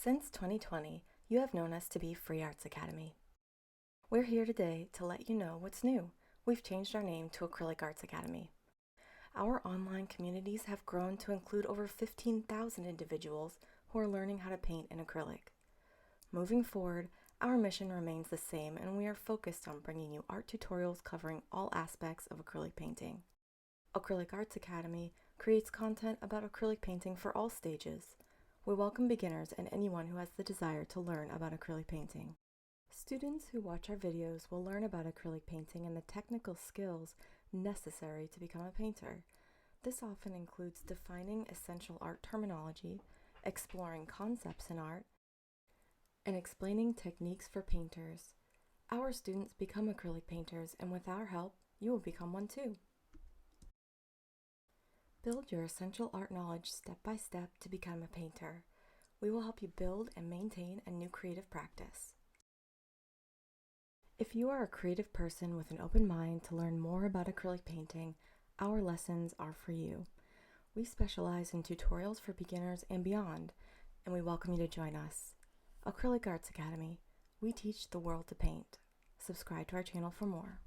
Since 2020, you have known us to be Free Arts Academy. We're here today to let you know what's new. We've changed our name to Acrylic Arts Academy. Our online communities have grown to include over 15,000 individuals who are learning how to paint in acrylic. Moving forward, our mission remains the same, and we are focused on bringing you art tutorials covering all aspects of acrylic painting. Acrylic Arts Academy creates content about acrylic painting for all stages. We welcome beginners and anyone who has the desire to learn about acrylic painting. Students who watch our videos will learn about acrylic painting and the technical skills necessary to become a painter. This often includes defining essential art terminology, exploring concepts in art, and explaining techniques for painters. Our students become acrylic painters, and with our help, you will become one too. Build your essential art knowledge step by step to become a painter. We will help you build and maintain a new creative practice. If you are a creative person with an open mind to learn more about acrylic painting, our lessons are for you. We specialize in tutorials for beginners and beyond, and we welcome you to join us. Acrylic Arts Academy. We teach the world to paint. Subscribe to our channel for more.